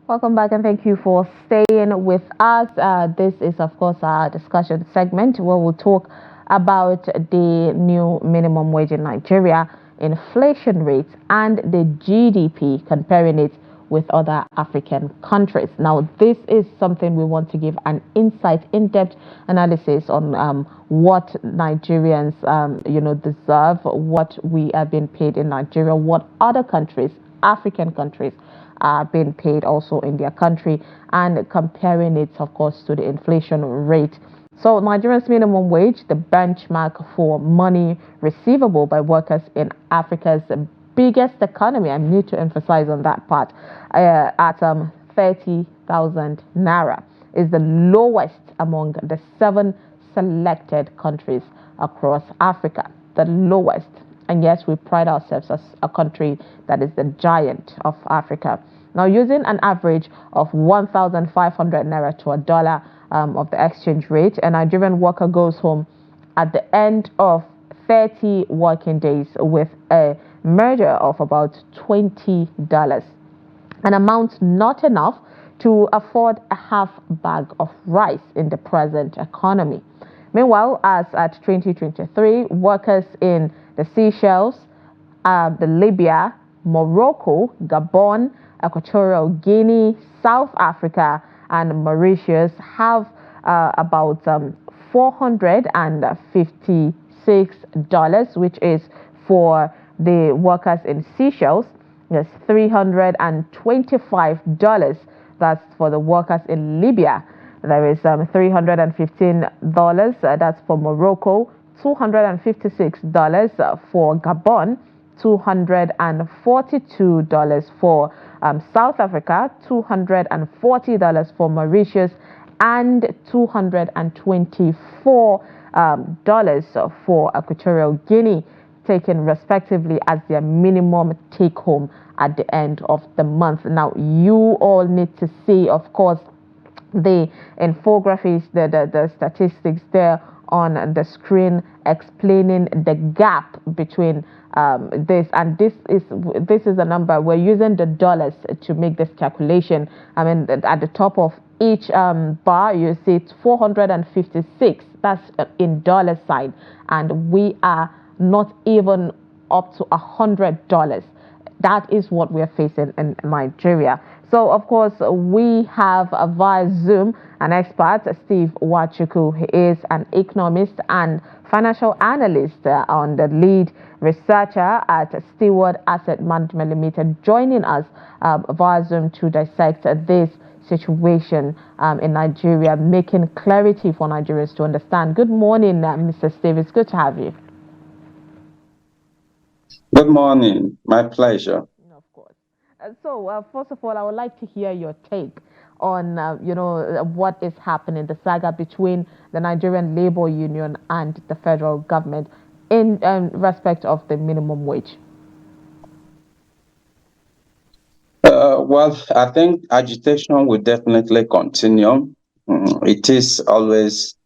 Welcome back and thank you for staying with us. This is, of course, our discussion segment where we'll talk about the new minimum wage in Nigeria, inflation rates, and the GDP, comparing it with other African countries. Now, this is something we want to give an insight, in-depth analysis on what Nigerians, deserve, what we are being paid in Nigeria, what other countries, African countries, are being paid also in their country, and comparing it, of course, to the inflation rate. So Nigeria's minimum wage, the benchmark for money receivable by workers in Africa's biggest economy, I need to emphasize on that part, at 30,000 naira, is the lowest among the 7 selected countries across Africa. The lowest. And yes, we pride ourselves as a country that is the giant of Africa. Now, using an average of 1,500 naira to a dollar of the exchange rate, a Nigerian worker goes home at the end of 30 working days with a merger of about $20, an amount not enough to afford a half bag of rice in the present economy. Meanwhile, as at 2023, workers in the Seychelles, the Libya, Morocco, Gabon, Equatorial Guinea, South Africa, and Mauritius have about $456, which is for the workers in Seychelles. There's $325. That's for the workers in Libya. There is $315. That's for Morocco. $256 for Gabon. $242 for South Africa. $240 for Mauritius, and $224 for Equatorial Guinea, taken respectively as their minimum take home at the end of the month. Now, you all need to see, of course, the infographics, the statistics there on the screen, explaining the gap between this, and this is a number. We're using the dollars to make this calculation. I mean, at the top of each bar, you see it's 456. That's in dollar sign, and we are not even up to $100. That is what we're facing in Nigeria. So, of course, we have via Zoom an expert, Steve Nwachukwu. He is an economist and financial analyst on the lead researcher at Steward Asset Management Limited, joining us via Zoom to dissect this situation in Nigeria, making clarity for Nigerians to understand. Good morning, Mr. Steve. It's good to have you. Good morning. My pleasure. Of course. So, first of all, I would like to hear your take on, what is happening, the saga between the Nigerian Labour Union and the federal government in respect of the minimum wage. Well, I think agitation will definitely continue. It is always,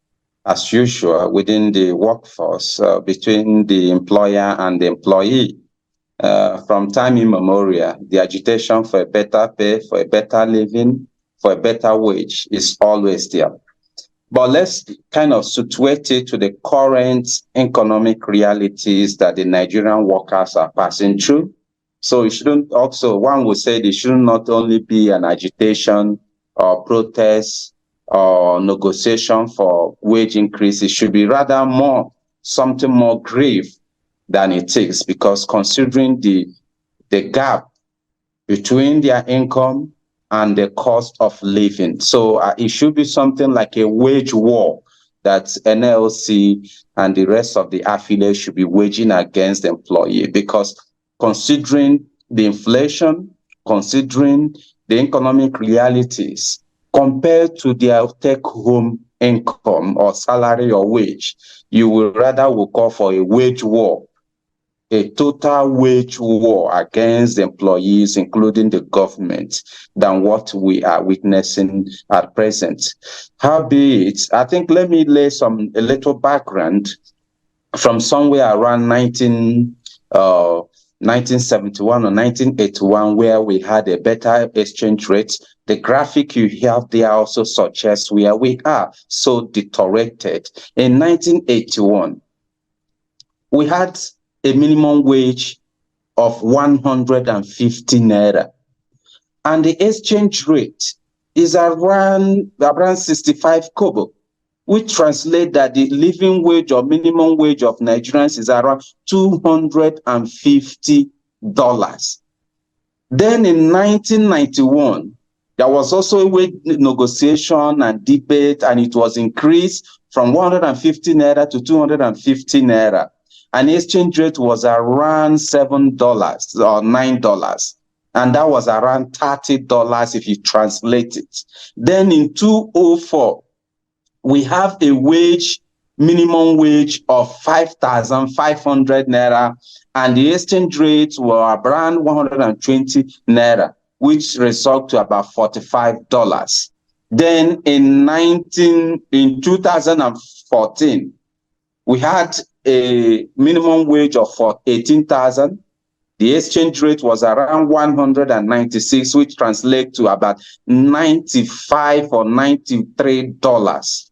as usual, within the workforce, between the employer and the employee. From time immemorial, the agitation for a better pay, for a better living, for a better wage is always there. But let's kind of situate it to the current economic realities that the Nigerian workers are passing through. So it shouldn't also, one would say it should not only be an agitation or protest or negotiation for wage increase. It should be rather something more grave than it is, because considering the gap between their income and the cost of living. So it should be something like a wage war that NLC and the rest of the affiliates should be waging against the employee, because considering the inflation, considering the economic realities, compared to their take-home income or salary or wage, you will call for a wage war, a total wage war against the employees, including the government, than what we are witnessing at present. Howbeit, I think let me lay a little background from somewhere around 1971 or 1981, where we had a better exchange rate. The graphic you have there also suggests where we are so deteriorated. In 1981, we had a minimum wage of 150 naira, and the exchange rate is around 65 kobo, which translates that the living wage or minimum wage of Nigerians is around $250. Then in 1991, there was also a wage negotiation and debate, and it was increased from 150 naira to 250 naira. And the exchange rate was around $7 or $9. And that was around $30 if you translate it. Then in 2004, we have a minimum wage of 5,500 naira, and the exchange rates were around 120 naira, which result to about $45. Then in 2014, we had a minimum wage of 18,000. The exchange rate was around 196, which translates to about $95 or $93.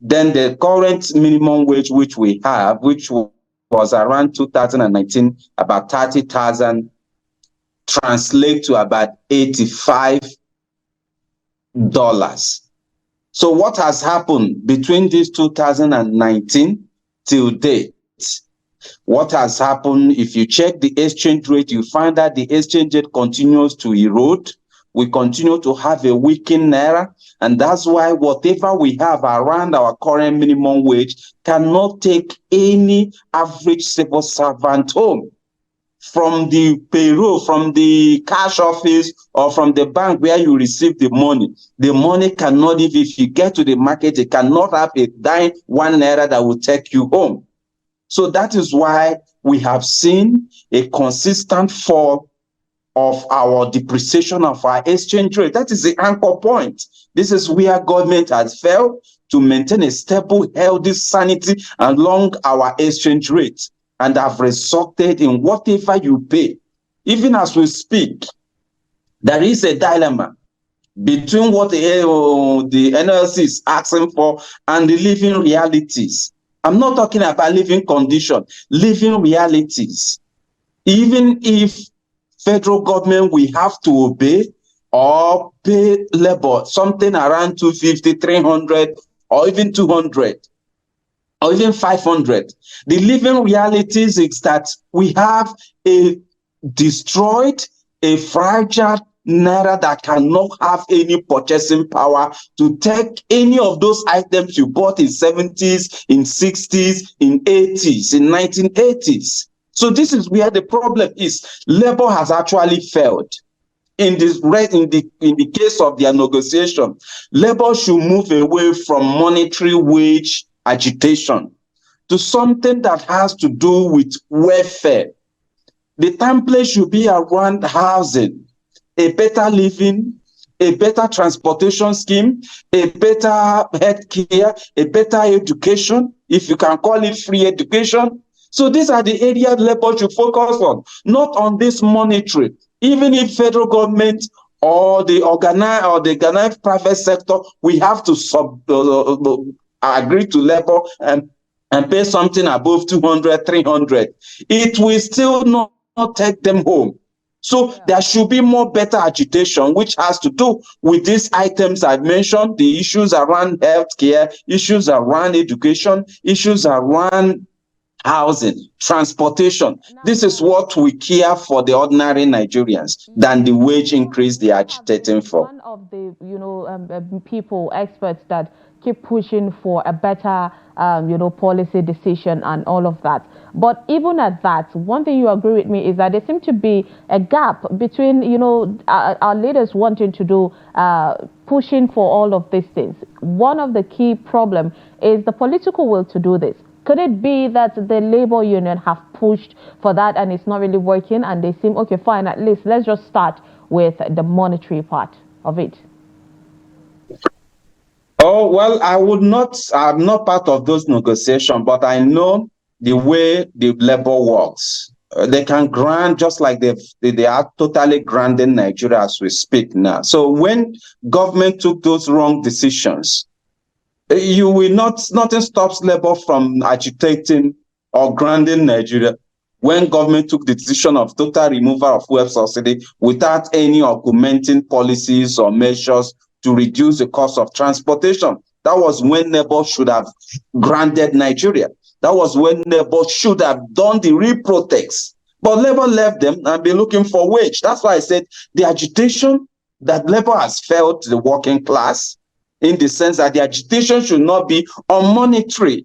Then the current minimum wage which we have, which was around 2019, about 30,000, translate to about $85. So what has happened between this 2019 till date? What has happened, if you check the exchange rate, you find that the exchange rate continues to erode. We continue to have a weakened naira, and that's why whatever we have around our current minimum wage cannot take any average civil servant home. From the payroll, from the cash office, or from the bank where you receive the money cannot, if you get to the market, it cannot have a dime, 1 naira that will take you home. So that is why we have seen a consistent fall of our depreciation of our exchange rate. That is the anchor point. This is where government has failed to maintain a stable, healthy sanity along our exchange rate, and have resulted in whatever you pay. Even as we speak, there is a dilemma between what the NLC is asking for and the living realities. I'm not talking about living condition, living realities. Even if federal government, we have to obey or pay labor something around 250, 300, or even 200, or even 500. The living realities is that we have a destroyed, a fragile naira that cannot have any purchasing power to take any of those items you bought in 70s, in 60s, in 80s, in 1980s. So this is where the problem is. Labor has actually failed. In the case of their negotiation, labor should move away from monetary wage agitation to something that has to do with welfare. The template should be around housing, a better living, a better transportation scheme, a better health care, a better education, if you can call it free education. So these are the areas labor should focus on, not on this monetary. Even if federal government or the organized private sector, we have to agree to labor and pay something above 200, 300. It will still not take them home. So there should be more better agitation, which has to do with these items I've mentioned, the issues around healthcare, issues around education, issues around housing, transportation. This is what we care for the ordinary Nigerians than the wage increase they are agitating for. One of the people, experts that keep pushing for a better policy decision and all of that. But even at that, one thing you agree with me is that there seems to be a gap between our leaders wanting to do pushing for all of these things. One of the key problem is the political will to do this. Could it be that the labor union have pushed for that and it's not really working, and they seem, okay, fine, at least let's just start with the monetary part of it? Oh, well, I'm not part of those negotiations, but I know the way the labor works. They can grant just like they are totally granting Nigeria as we speak now. So when government took those wrong decisions, you will nothing stops Labour from agitating or granting Nigeria when government took the decision of total removal of fuel subsidy without any augmenting policies or measures to reduce the cost of transportation. That was when Labour should have granted Nigeria. That was when Labour should have done the real protest. But Labour left them and be looking for wage. That's why I said the agitation that Labour has felt the working class, in the sense that the agitation should not be on monetary.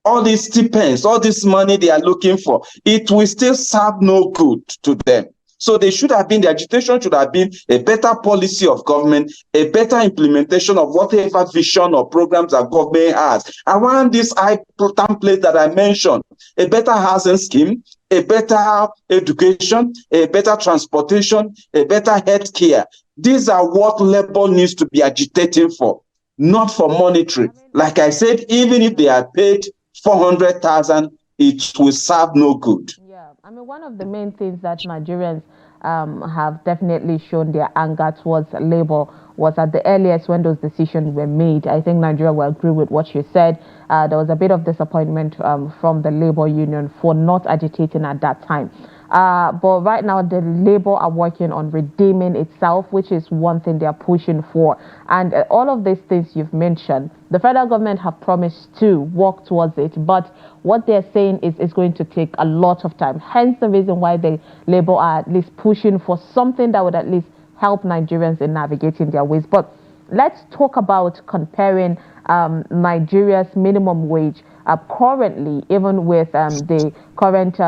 All these stipends, all this money they are looking for, it will still serve no good to them. So they should have been, the agitation should have been a better policy of government, a better implementation of whatever vision or programs that government has around this high template that I mentioned, a better housing scheme, a better education, a better transportation, a better health care. These are what Labour needs to be agitating for, not for monetary. Like I said, even if they are paid 400,000, it will serve no good. Yeah, I mean, one of the main things that Nigerians have definitely shown their anger towards Labour was at the earliest when those decisions were made. I think Nigeria will agree with what you said. There was a bit of disappointment from the Labour Union for not agitating at that time. But right now, the Labour are working on redeeming itself, which is one thing they are pushing for. And all of these things you've mentioned, the federal government have promised to work towards it. But what they're saying is it's going to take a lot of time. Hence the reason why the Labour are at least pushing for something that would at least help Nigerians in navigating their ways. But let's talk about comparing Nigeria's minimum wage currently, even with the current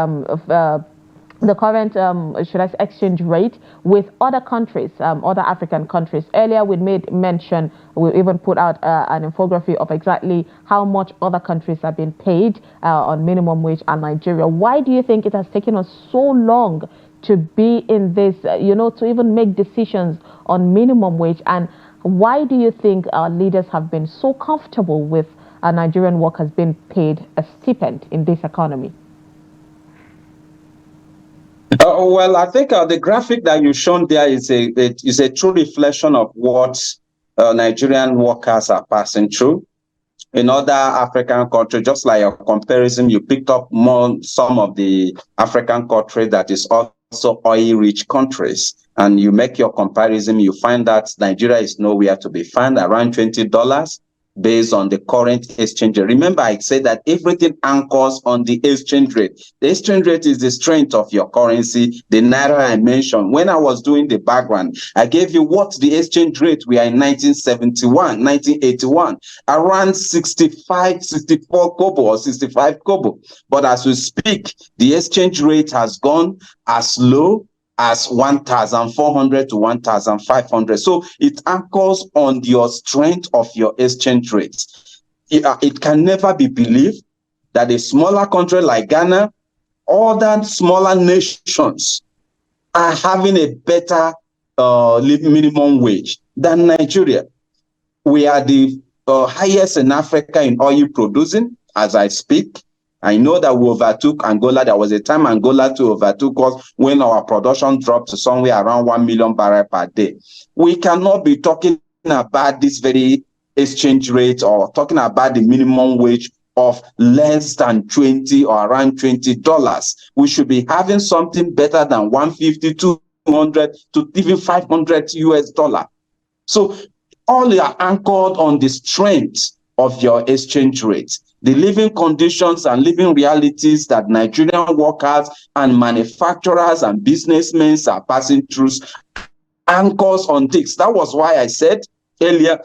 exchange rate with other countries, other African countries. Earlier, we made mention, we even put out an infographic of exactly how much other countries have been paid on minimum wage and Nigeria. Why do you think it has taken us so long to be in this, to even make decisions on minimum wage? And why do you think our leaders have been so comfortable with Nigerian workers being paid a stipend in this economy? Well, I think the graphic that you've shown there is a true reflection of what Nigerian workers are passing through. In other African countries, just like your comparison, you picked up some of the African countries that is also oil-rich countries, and you make your comparison, you find that Nigeria is nowhere to be found, around $20 based on the current exchange rate. Remember, I said that everything anchors on the exchange rate. The exchange rate is the strength of your currency, the naira I mentioned. When I was doing the background, I gave you what the exchange rate we are in 1981, around 64 kobo or 65 kobo. But as we speak, the exchange rate has gone as low as 1,400 to 1,500. So it anchors on your strength of your exchange rate. It can never be believed that a smaller country like Ghana, other smaller nations are having a better minimum wage than Nigeria. We are the highest in Africa in oil producing as I speak. I know that we overtook Angola. There was a time Angola too overtook us when our production dropped to somewhere around 1 million barrels per day. We cannot be talking about this very exchange rate or talking about the minimum wage of less than 20 or around $20. We should be having something better than 150, 200 to even 500 US dollar. So all are anchored on the strength of your exchange rate. The living conditions and living realities that Nigerian workers and manufacturers and businessmen are passing through anchors on this. That was why I said earlier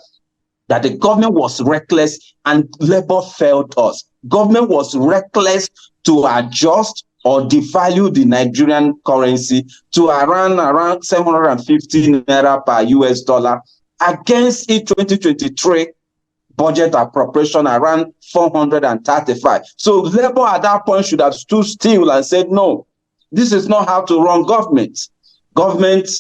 that the government was reckless and Labour failed us. Government was reckless to adjust or devalue the Nigerian currency to around 750 naira per US dollar against its 2023 budget appropriation around 435. So Labour at that point should have stood still and said, no, this is not how to run government. Government,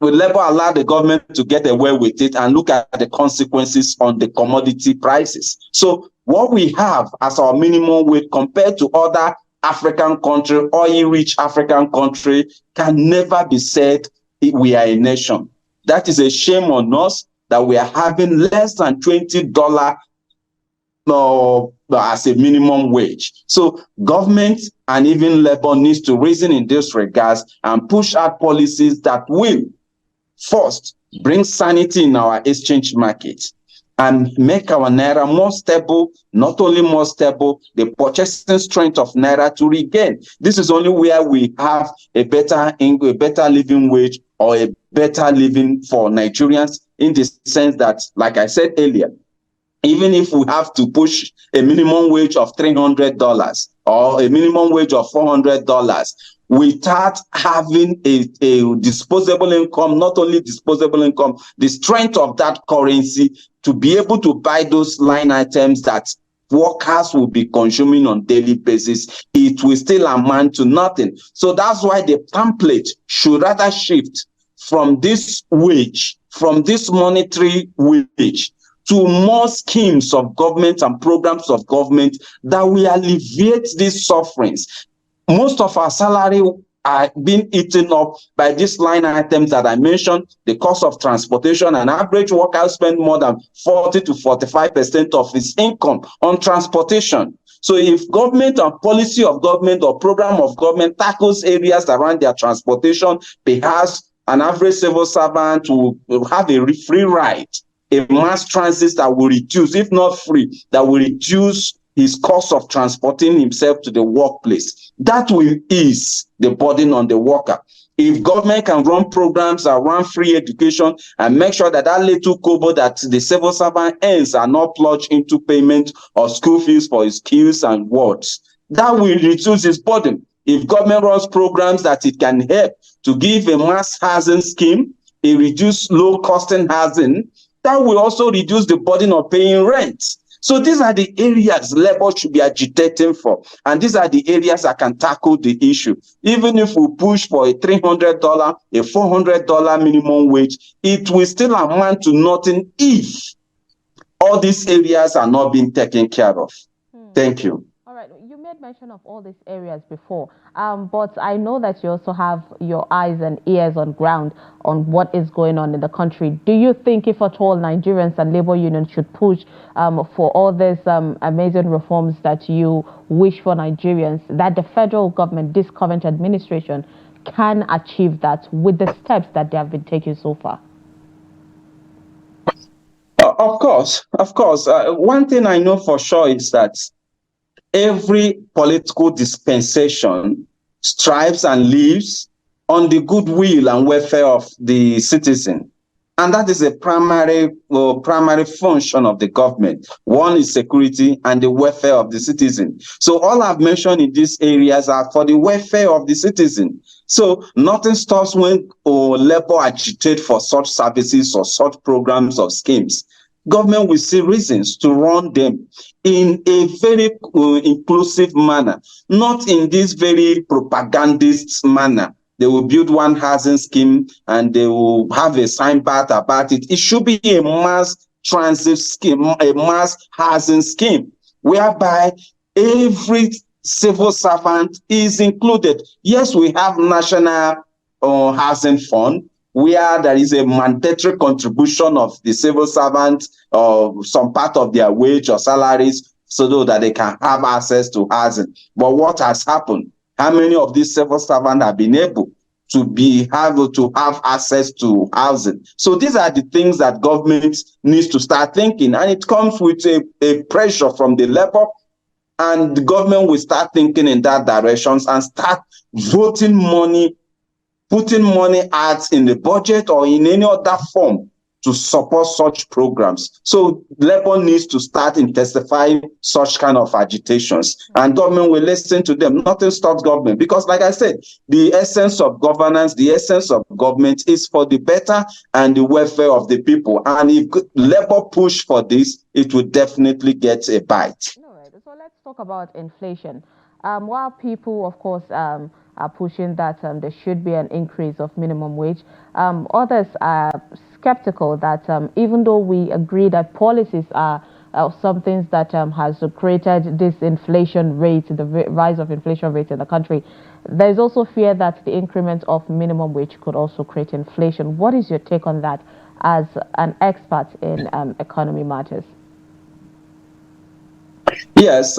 will Labour allow the government to get away with it and look at the consequences on the commodity prices. So what we have as our minimum wage compared to other African country, oil-rich African country, can never be said we are a nation. That is a shame on us that we are having less than $20 as a minimum wage. So government and even labor needs to reason in this regards and push out policies that will first bring sanity in our exchange market and make our naira more stable, not only more stable, the purchasing strength of naira to regain. This is only where we have a better living wage or a better living for Nigerians, in the sense that, like I said earlier, even if we have to push a minimum wage of $300 or a minimum wage of $400, without having a disposable income, not only disposable income, the strength of that currency to be able to buy those line items that workers will be consuming on daily basis, it will still amount to nothing. So that's why the pamphlet should rather shift from this wage, from this monetary wage, to more schemes of government and programs of government that will alleviate these sufferings. Most of our salary are being eaten up by these line items that I mentioned, the cost of transportation. An average worker spends more than 40 to 45% of his income on transportation. So if government and policy of government or program of government tackles areas around their transportation, perhaps an average civil servant will have a free ride, a mass transit that will reduce, if not free, that will reduce his cost of transporting himself to the workplace. That will ease the burden on the worker. If government can run programs around free education and make sure that that little kobo that the civil servant earns are not plunged into payment of school fees for his skills and words, that will reduce his burden. If government runs programs that it can help to give a mass housing scheme, a reduced low-costing housing, that will also reduce the burden of paying rent. So these are the areas labor should be agitating for. And these are the areas that can tackle the issue. Even if we push for a $300, a $400 minimum wage, it will still amount to nothing if all these areas are not being taken care of. Thank you. All right, you made mention of all these areas before, but I know that you also have your eyes and ears on ground on what is going on in the country. Do you think, if at all, Nigerians and labor unions should push for all these amazing reforms that you wish for Nigerians, that the federal government, this current administration, can achieve that with the steps that they have been taking so far? Of course. One thing I know for sure is that every political dispensation strives and lives on the goodwill and welfare of the citizen. And that is a primary function of the government. One is security and the welfare of the citizen. So all I've mentioned in these areas are for the welfare of the citizen. So nothing stops when labor agitate for such services or such programs or schemes. Government will see reasons to run them in a very inclusive manner, not in this very propagandist manner. They will build one housing scheme and they will have a signboard about it. It should be a mass transit scheme, a mass housing scheme, whereby every civil servant is included. Yes, we have national housing fund, where there is a mandatory contribution of the civil servant or some part of their wage or salaries so that they can have access to housing. But what has happened? How many of these civil servants have been able to have access to housing? So these are the things that government needs to start thinking, and it comes with a pressure from the labor, and the government will start thinking in that direction and start voting money, putting money out in the budget or in any other form to support such programs. So labor needs to start intensifying such kind of agitations, and government will listen to them. Nothing stops government, because like I said, the essence of governance, the essence of government is for the better and the welfare of the people. And if labor push for this, it will definitely get a bite. All right. So let's talk about inflation. While people, of course, are pushing that there should be an increase of minimum wage, others are skeptical that even though we agree that policies are some things that has created this inflation rate, the rise of inflation rate in the country. There's also fear that the increment of minimum wage could also create inflation. What is your take on that as an expert in economy matters? Yes,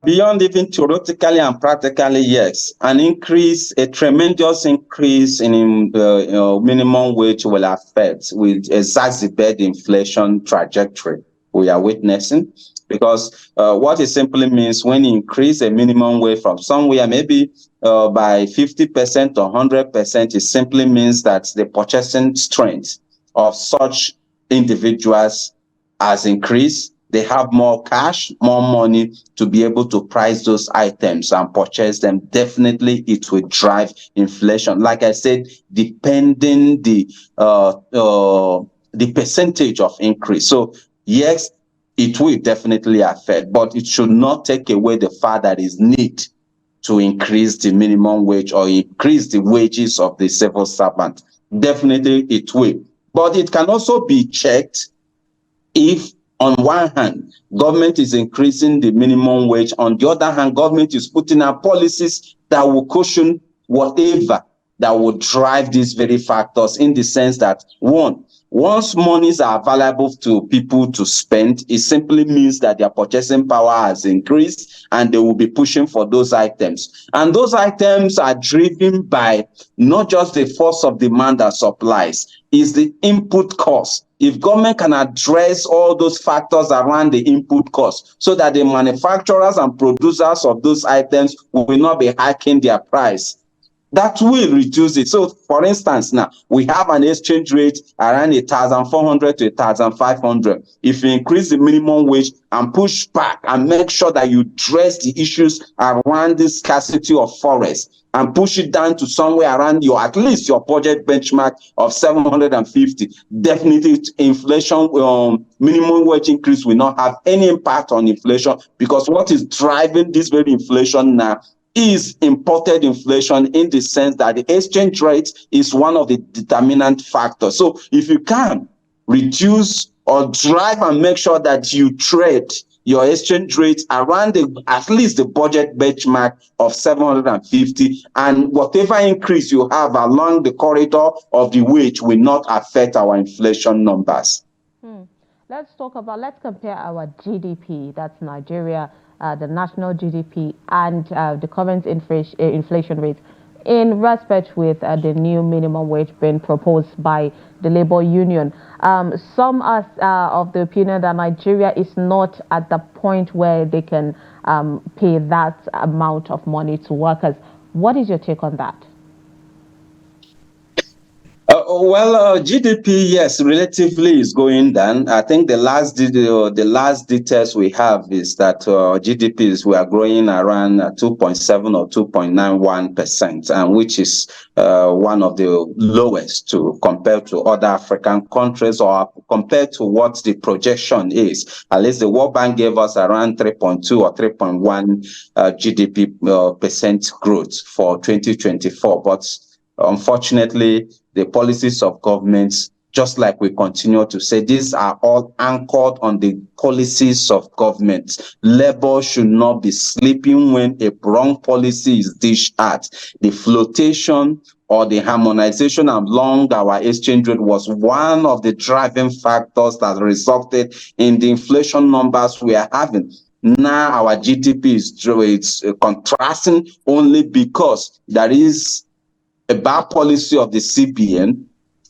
beyond even theoretically and practically, yes, a tremendous increase in minimum wage will exacerbate the inflation trajectory we are witnessing. Because what it simply means, when you increase a minimum wage from somewhere, maybe by 50% or 100%, it simply means that the purchasing strength of such individuals has increased. They have more cash, more money to be able to price those items and purchase them. Definitely, it will drive inflation. Like I said, depending the percentage of increase. So yes, it will definitely affect, but it should not take away the fact that is need to increase the minimum wage or increase the wages of the civil servant. Definitely, it will. But it can also be checked if, on one hand, government is increasing the minimum wage, on the other hand, government is putting out policies that will cushion whatever that will drive these very factors, in the sense that, one, once monies are available to people to spend, it simply means that their purchasing power has increased and they will be pushing for those items. And those items are driven by not just the force of demand and supplies, is the input cost. If government can address all those factors around the input cost, so that the manufacturers and producers of those items will not be hiking their price, that will reduce it. So, for instance, now we have an exchange rate around 1,400 to 1,500. If you increase the minimum wage and push back and make sure that you address the issues around the scarcity of forest, and push it down to somewhere around at least your budget benchmark of 750, definitely inflation, minimum wage increase will not have any impact on inflation, because what is driving this very inflation now is imported inflation, in the sense that the exchange rate is one of the determinant factors. So if you can reduce or drive and make sure that you trade your exchange rate around at least the budget benchmark of 750, and whatever increase you have along the corridor of the wage will not affect our inflation numbers. Let's compare our GDP, that's Nigeria, the national GDP, and the current inflation rate in respect with the new minimum wage being proposed by the labor union. Some are of the opinion that Nigeria is not at the point where they can pay that amount of money to workers. What is your take on that? GDP, yes, relatively is going down. I think the last details we have is that GDPs we are growing around 2.7 or 2.91%, and which is one of the lowest compared to other African countries, or compared to what the projection is. At least the World Bank gave us around 3.2 or 3.1 GDP percent growth for 2024, but unfortunately, the policies of governments, just like we continue to say, these are all anchored on the policies of government. Labor should not be sleeping when a wrong policy is dished out. The flotation or the harmonization along our exchange rate was one of the driving factors that resulted in the inflation numbers we are having. Now our GDP is contrasting only because there is a bad policy of the CBN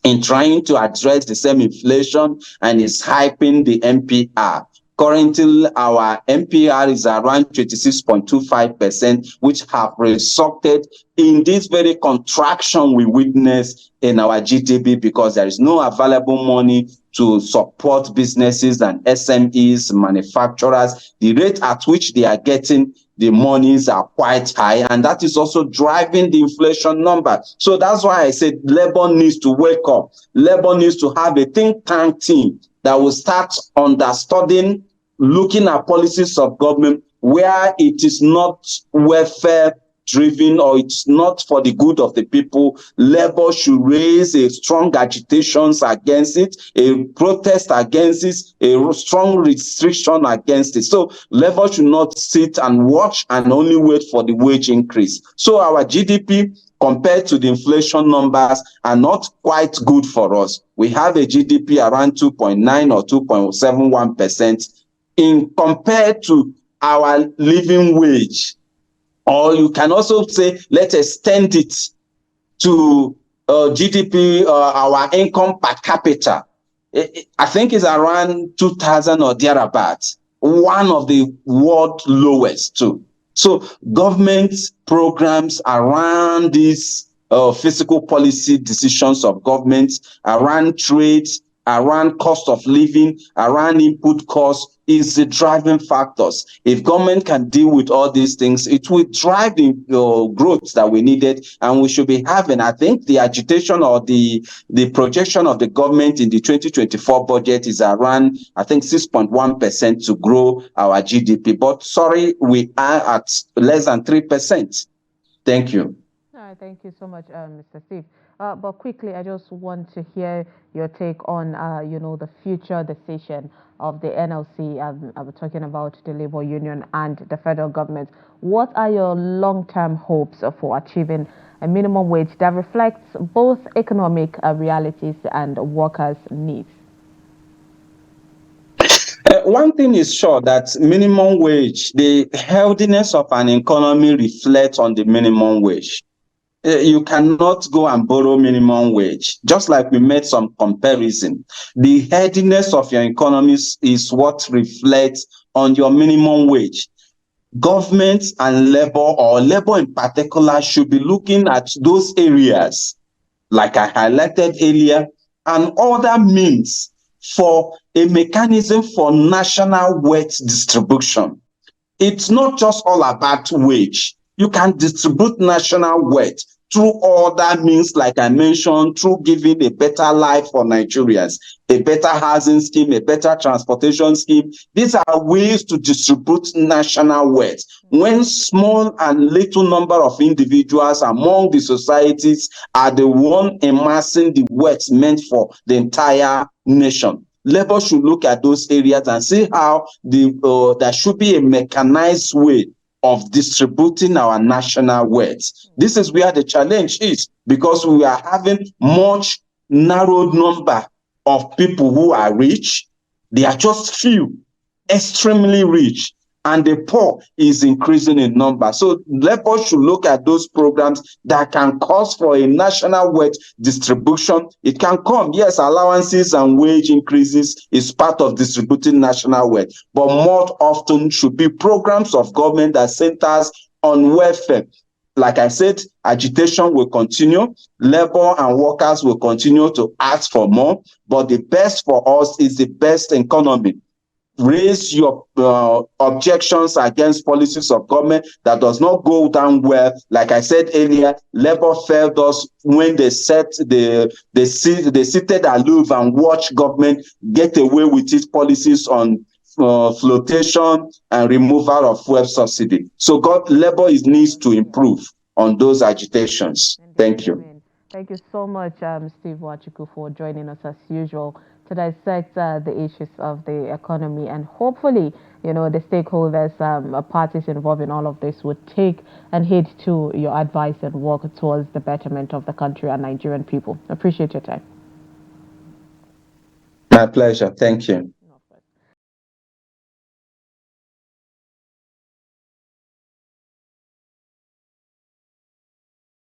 in trying to address the same inflation, and is hyping the MPR. Currently, our MPR is around 26.25%, which have resulted in this very contraction we witness in our GDP, because there is no available money to support businesses and SMEs, manufacturers. The rate at which they are getting the monies are quite high, and that is also driving the inflation number. So that's why I said labor needs to wake up. Labor needs to have a think tank team that will start understanding, looking at policies of government where it is not welfare driven or it's not for the good of the people, labor should raise a strong agitations against it, a protest against it, a strong restriction against it. So labor should not sit and watch and only wait for the wage increase. So our GDP compared to the inflation numbers are not quite good for us. We have a GDP around 2.9 or 2.71% in compared to our living wage. Or you can also say, let's extend it to GDP, our income per capita. I think it's around 2,000 or thereabouts, one of the world lowest too. So government programs around these fiscal policy decisions of governments, around trade, around cost of living, around input costs is the driving factors. If government can deal with all these things, it will drive the growth that we needed and we should be having. I think the agitation or the projection of the government in the 2024 budget is around, I think, 6.1% to grow our GDP. But sorry, we are at less than 3%. Thank you. Thank you so much, Mr. Steve. But quickly, I just want to hear your take on, the future decision of the NLC. I'm talking about the labor union and the federal government. What are your long-term hopes for achieving a minimum wage that reflects both economic realities and workers' needs? One thing is sure that minimum wage, the healthiness of an economy reflects on the minimum wage. You cannot go and borrow minimum wage. Just like we made some comparison, the healthiness of your economy is what reflects on your minimum wage. Government and labor, or labor in particular, should be looking at those areas, like I highlighted earlier, and other means for a mechanism for national wealth distribution. It's not just all about wage. You can distribute national wealth through other means, like I mentioned, through giving a better life for Nigerians, a better housing scheme, a better transportation scheme. These are ways to distribute national wealth. When small and little number of individuals among the societies are the one amassing the wealth meant for the entire nation. Labor should look at those areas and see how there should be a mechanized way of distributing our national wealth. This is where the challenge is, because we are having much narrowed number of people who are rich. They are just few, extremely rich, and the poor is increasing in number. So labor should look at those programs that can cause for a national wealth distribution. It can come, yes, allowances and wage increases is part of distributing national wealth, but more often should be programs of government that centers on welfare. Like I said, agitation will continue. Labor and workers will continue to ask for more, but the best for us is the best economy. Raise your objections against policies of government that does not go down well. Like I said earlier, labor failed us when they seated aloof and watched government get away with its policies on flotation and removal of fuel subsidy. So labor needs to improve on those agitations. Thank you. Thank you so much, Steve Nwachukwu, for joining us as usual to dissect the issues of the economy, and hopefully, the stakeholders, parties involved in all of this would take and heed to your advice and work towards the betterment of the country and Nigerian people. Appreciate your time. My pleasure. Thank you.